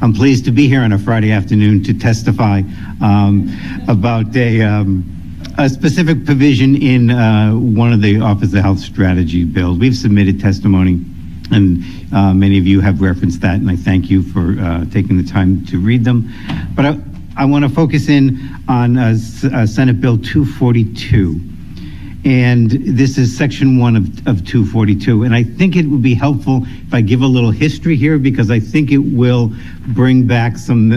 I'm pleased to be here on a Friday afternoon to testify about a specific provision in one of the Office of Health Strategy bills. We've submitted testimony, and many of you have referenced that, and I thank you for taking the time to read them. But I want to focus in on Senate Bill 242. And this is section 1 of 242. And I think it would be helpful if I give a little history here, because I think it will bring back some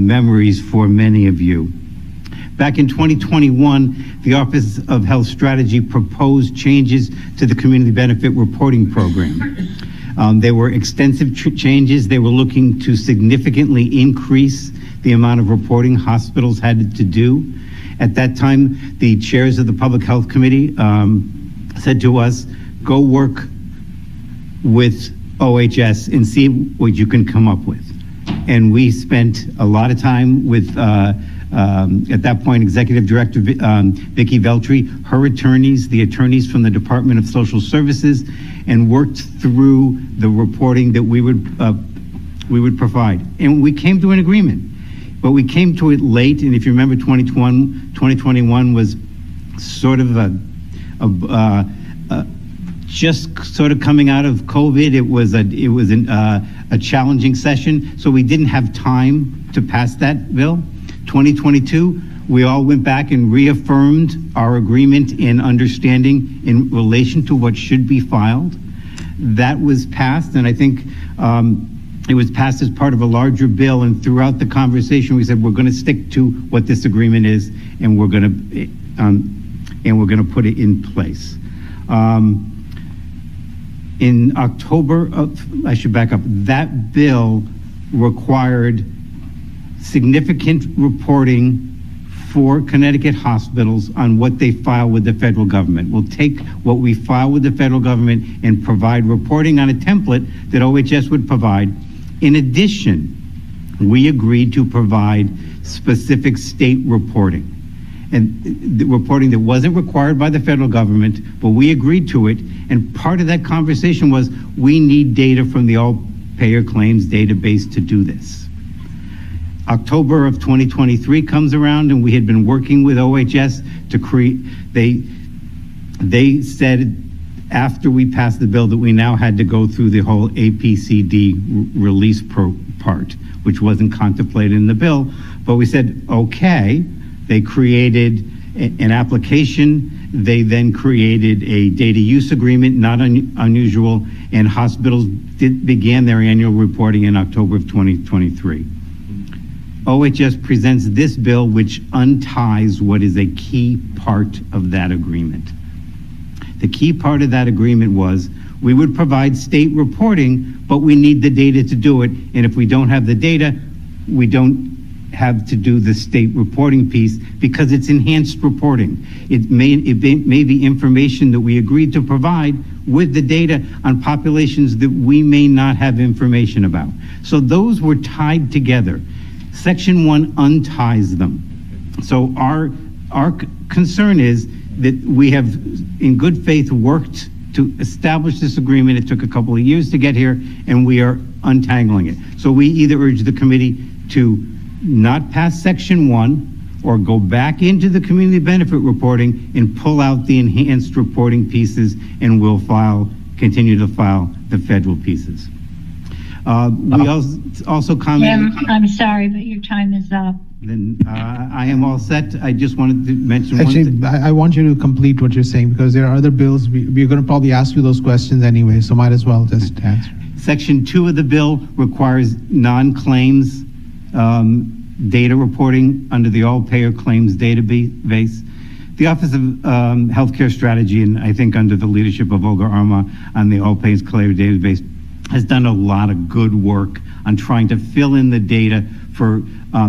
memories for many of you. Back in 2021, the Office of Health Strategy proposed changes to the Community Benefit Reporting Program. There were extensive changes. They were looking to significantly increase the amount of reporting hospitals had to do. At that time, the chairs of the Public Health Committee said to us, go work with OHS and see what you can come up with. And we spent a lot of time with, at that point, Executive Director Vicki Veltri, her attorneys, the attorneys from the Department of Social Services, and worked through the reporting that we would provide. And we came to an agreement. But we came to it late, and if you remember, 2021 was sort of just sort of coming out of COVID. It was a challenging session, so we didn't have time to pass that bill. 2022, we all went back and reaffirmed our agreement and understanding in relation to what should be filed. That was passed, and I think it was passed as part of a larger bill, and throughout the conversation, we said we're going to stick to what this agreement is, and we're going to put it in place. In October of, I should back up. That bill required significant reporting for Connecticut hospitals on what they file with the federal government. We'll take what we file with the federal government and provide reporting on a template that OHS would provide. In addition, we agreed to provide specific state reporting, and the reporting that wasn't required by the federal government, but we agreed to it. And part of that conversation was we need data from the all-payer claims database to do this. October of 2023 comes around, and we had been working with OHS to create, they said after we passed the bill that we now had to go through the whole APCD release part, which wasn't contemplated in the bill, but we said, okay. They created an application. They then created a data use agreement, not unusual, and hospitals began their annual reporting in October of 2023. OHS presents this bill, which unties what is a key part of that agreement. The key part of that agreement was we would provide state reporting, but we need the data to do it. And if we don't have the data, we don't have to do the state reporting piece because it's enhanced reporting. It may be information that we agreed to provide with the data on populations that we may not have information about. So those were tied together. Section 1 unties them. So our concern is that we have, in good faith, worked to establish this agreement. It took a couple of years to get here, and we are untangling it. So we either urge the committee to not pass Section 1 or go back into the community benefit reporting and pull out the enhanced reporting pieces, and we'll continue to file the federal pieces. We also commented. Jim, I'm sorry, but your time is up. Then I am all set. I just wanted to mention one thing. I want you to complete what you're saying, because there are other bills. We're going to probably ask you those questions anyway, so might as well just answer. Section 2 of the bill requires non-claims data reporting under the all-payer claims database. The Office of Healthcare Strategy, and I think under the leadership of Olga Arma on the all-payer claims database, has done a lot of good work on trying to fill in the data for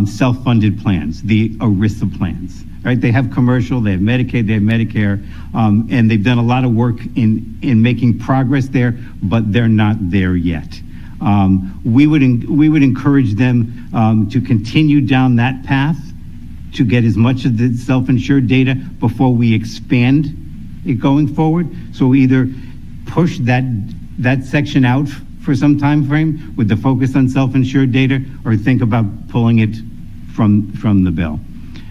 self-funded plans, the ERISA plans, right? They have commercial, they have Medicaid, they have Medicare, and they've done a lot of work in making progress there, but they're not there yet. We would encourage them to continue down that path to get as much of the self-insured data before we expand it going forward. So we either push that section out for some time frame with the focus on self-insured data, or think about pulling it from the bill.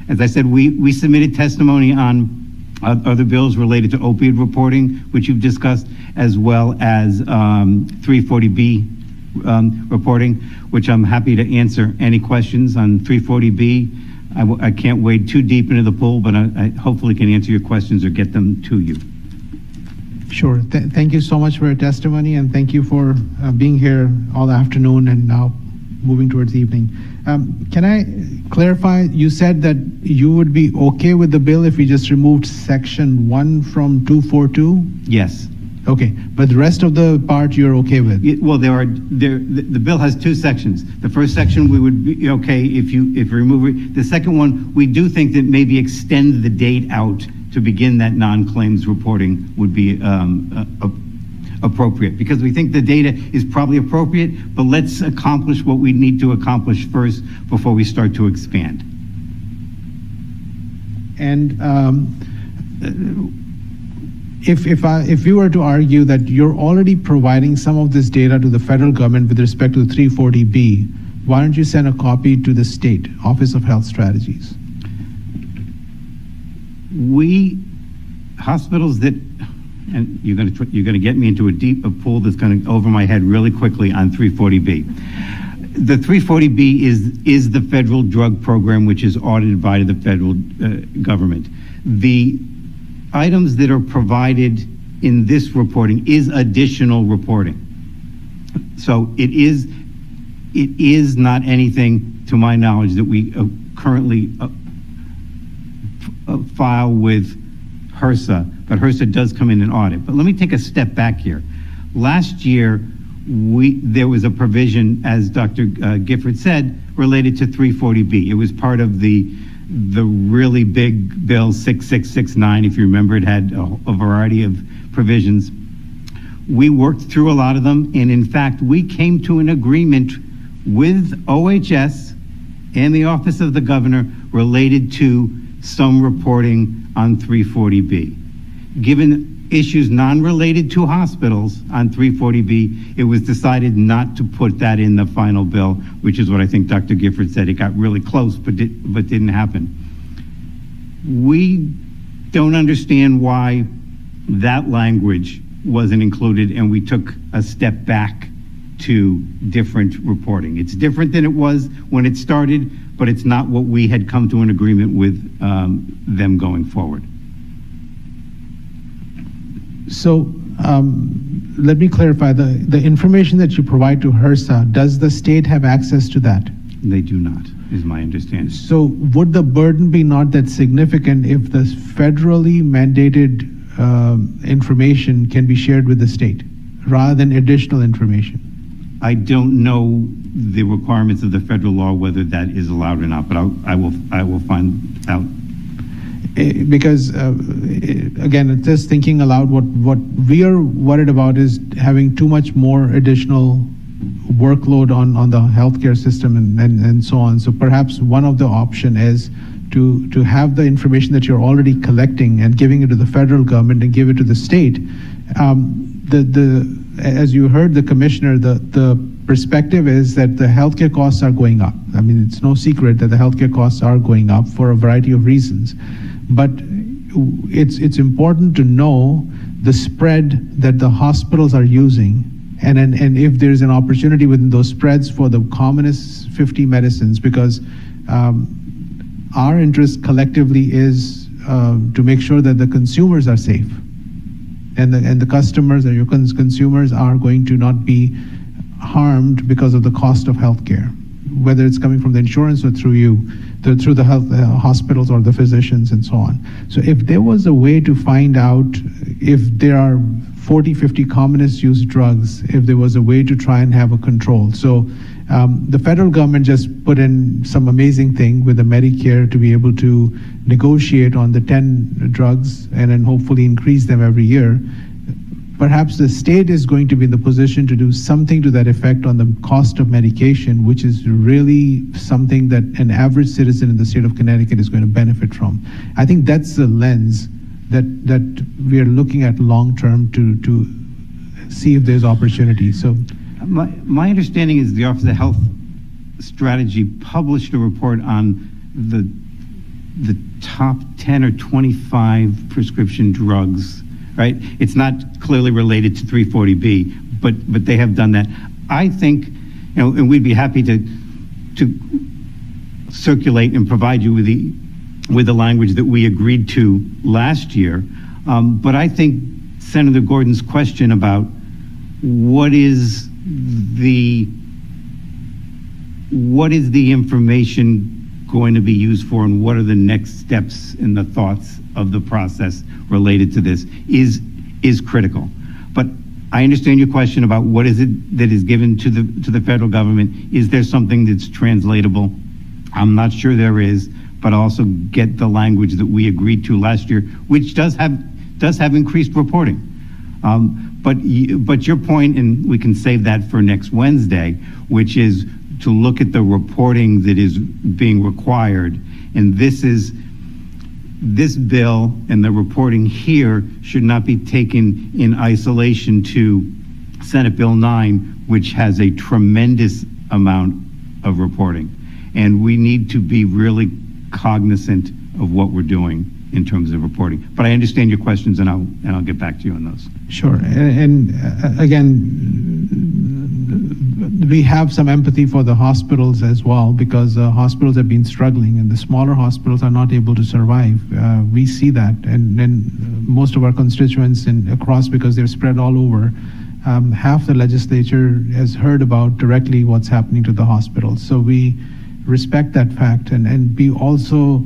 As I said, we submitted testimony on other bills related to opioid reporting, which you've discussed, as well as 340B reporting, which I'm happy to answer any questions on 340B. I can't wade too deep into the pool, but I hopefully can answer your questions or get them to you. Sure. Thank you so much for your testimony, and thank you for being here all afternoon and now moving towards the evening. Can I clarify, you said that you would be okay with the bill if we just removed section 1 from 242? Yes. Okay, but the rest of the part you're okay with? Well, the bill has 2 sections. The first section we would be okay if you remove it. The second one, we do think that maybe extend the date out to begin that non-claims reporting would be appropriate, because we think the data is probably appropriate, but let's accomplish what we need to accomplish first before we start to expand. And if you were to argue that you're already providing some of this data to the federal government with respect to the 340B, why don't you send a copy to the state Office of Health Strategies? Hospitals that, and you're going to get me into a pool that's going to over my head really quickly on 340B. The 340B is the federal drug program, which is audited by the federal government. The items that are provided in this reporting is additional reporting. So it is not anything, to my knowledge, that we currently file with HRSA, but HRSA does come in and audit. But let me take a step back here. Last year, there was a provision, as Dr. Gifford said, related to 340B. It was part of the really big bill 6669, if you remember. It had a variety of provisions. We worked through a lot of them, and in fact, we came to an agreement with OHS and the Office of the Governor related to some reporting on 340B. Given issues non-related to hospitals on 340B, it was decided not to put that in the final bill, which is what I think Dr. Gifford said. It got really close, but didn't happen. We don't understand why that language wasn't included, and we took a step back to different reporting. It's different than it was when it started, but it's not what we had come to an agreement with them going forward. So let me clarify, the information that you provide to HRSA, does the state have access to that? They do not, is my understanding. So would the burden be not that significant if the federally mandated information can be shared with the state rather than additional information? I don't know the requirements of the federal law, whether that is allowed or not, but I will find out. Because again, just thinking aloud, what we are worried about is having too much more additional workload on the healthcare system and so on. So perhaps one of the option is to have the information that you're already collecting and giving it to the federal government and give it to the state. As you heard the commissioner, the perspective is that the healthcare costs are going up. I mean, it's no secret that the healthcare costs are going up for a variety of reasons. But it's important to know the spread that the hospitals are using, and if there's an opportunity within those spreads for the commonest 50 medicines, because our interest collectively is to make sure that the consumers are safe, and the customers and your consumers are going to not be harmed because of the cost of healthcare, whether it's coming from the insurance or through the health hospitals or the physicians and so on. So if there was a way to find out if there are 40, 50 commonest used drugs, if there was a way to try and have a control. So the federal government just put in some amazing thing with the Medicare to be able to negotiate on the 10 drugs and then hopefully increase them every year. Perhaps the state is going to be in the position to do something to that effect on the cost of medication, which is really something that an average citizen in the state of Connecticut is going to benefit from. I think that's the lens that we are looking at long term to see if there's opportunity. So My understanding is the Office of Health Strategy published a report on the top 10 or 25 prescription drugs, right? It's not clearly related to 340B, but they have done that. I think, and we'd be happy to circulate and provide you with the language that we agreed to last year. But I think Senator Gordon's question about what is the information going to be used for, and what are the next steps in the thoughts of the process related to this is critical. But I understand your question about what is it that is given to the federal government. Is there something that's translatable? I'm not sure there is, but also get the language that we agreed to last year, which does have increased reporting. But your point, and we can save that for next Wednesday, which is to look at the reporting that is being required. And this bill and the reporting here should not be taken in isolation to Senate Bill 9, which has a tremendous amount of reporting. And we need to be really cognizant of what we're doing in terms of reporting. But I understand your questions, and I'll get back to you on those. Sure. And again, we have some empathy for the hospitals as well, because hospitals have been struggling and the smaller hospitals are not able to survive. We see that, and most of our constituents across, because they're spread all over, half the legislature has heard about directly what's happening to the hospitals. So we respect that fact, and we also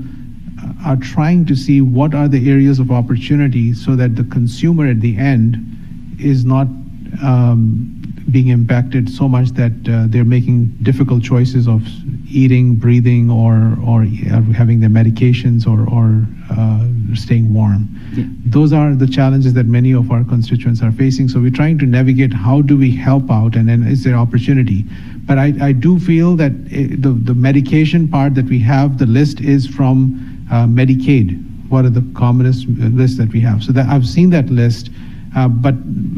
are trying to see what are the areas of opportunity so that the consumer at the end is not being impacted so much that they're making difficult choices of eating, breathing, or having their medications, or staying warm. Yeah. Those are the challenges that many of our constituents are facing. So we're trying to navigate how do we help out, and then is there opportunity. But I do feel that the medication part that we have, the list is from Medicaid. What are the commonest lists that we have? So that I've seen that list, but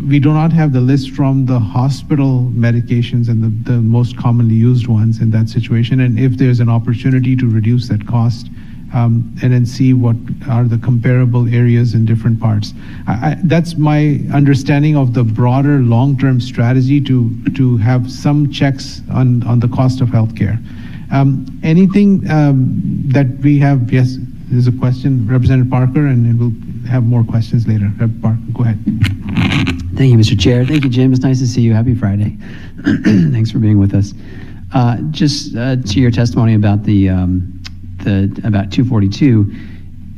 we do not have the list from the hospital medications and the most commonly used ones in that situation. And if there's an opportunity to reduce that cost, and then see what are the comparable areas in different parts. That's my understanding of the broader long-term strategy to have some checks on the cost of healthcare. Anything that we have? Yes, there's a question, Representative Parker, and we'll have more questions later. Rep. Parker, go ahead. Thank you, Mr. Chair. Thank you, Jim. It's nice to see you. Happy Friday. Thanks for being with us. Just to your testimony about about 242,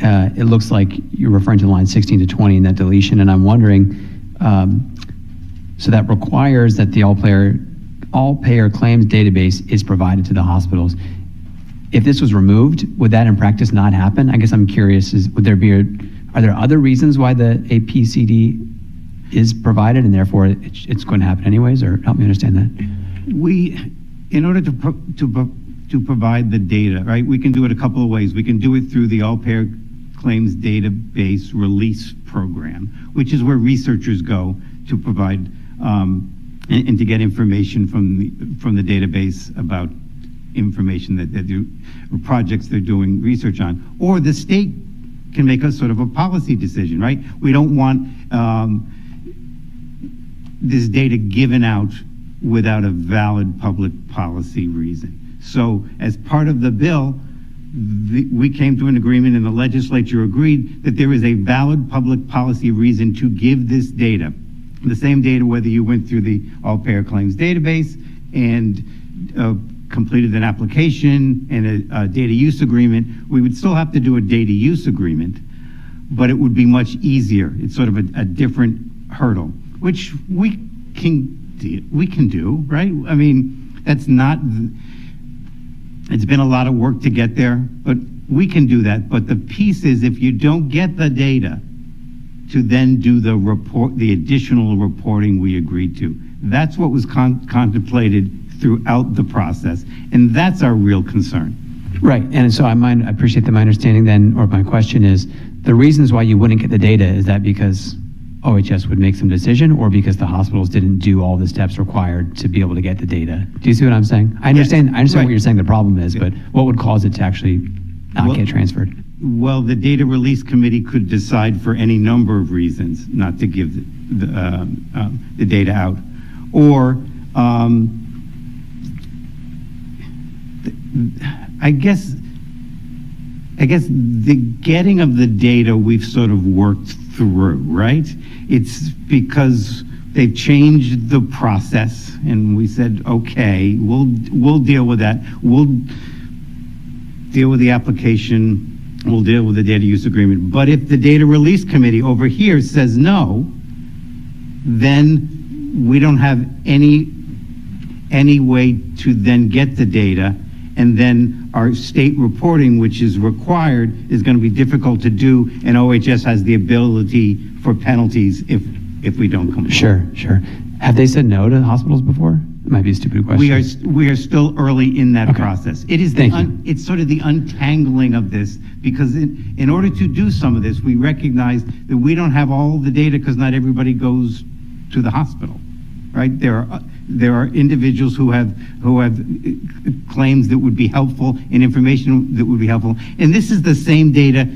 it looks like you're referring to line 16 to 20 in that deletion, and I'm wondering, so that requires that the all-payer claims database is provided to the hospitals. If this was removed, would that in practice not happen? I guess I'm curious, are there other reasons why the APCD is provided and therefore it's going to happen anyways, or help me understand that? In order to provide the data, right, we can do it a couple of ways. We can do it through the all-payer claims database release program, which is where researchers go to provide and to get information from the database about information that they do, or projects they're doing research on. Or the state can make a sort of a policy decision, right? We don't want this data given out without a valid public policy reason. So as part of the bill, we came to an agreement and the legislature agreed that there is a valid public policy reason to give this data. The same data whether you went through the all-payer claims database and completed an application and a data use agreement. We would still have to do a data use agreement, but it would be much easier. It's sort of a different hurdle, which we can do, right? I mean, it's been a lot of work to get there, but we can do that. But the piece is, if you don't get the data to then do the additional reporting we agreed to, that's what was contemplated throughout the process, and that's our real concern. Right, and so I appreciate that my understanding then, or my question is, the reasons why you wouldn't get the data, is that because OHS would make some decision, or because the hospitals didn't do all the steps required to be able to get the data? Do you see what I'm saying? I understand right. what you're saying the problem is, but what would cause it to actually not get transferred? Well, the data release committee could decide for any number of reasons not to give the data out, or I guess the getting of the data we've sort of worked through, right? It's because they've changed the process, and we said, okay, we'll deal with that. We'll deal with the application. We'll deal with the data use agreement. But if the data release committee over here says no, then we don't have any way to then get the data, and then our state reporting, which is required, is going to be difficult to do, and OHS has the ability for penalties if we don't comply. Sure. Have they said no to hospitals before? It might be a stupid question. We are still early in that process. It is it's sort of the untangling of this, because in order to do some of this, we recognize that we don't have all the data because not everybody goes to the hospital, right? There are individuals who have claims that would be helpful and information that would be helpful. And this is the same data,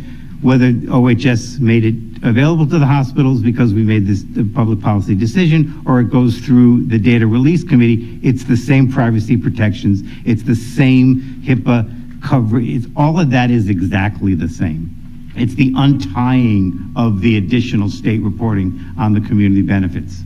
whether OHS made it available to the hospitals because we made this public policy decision, or it goes through the data release committee. It's the same privacy protections. It's the same HIPAA coverage. All of that is exactly the same. It's the untying of the additional state reporting on the community benefits.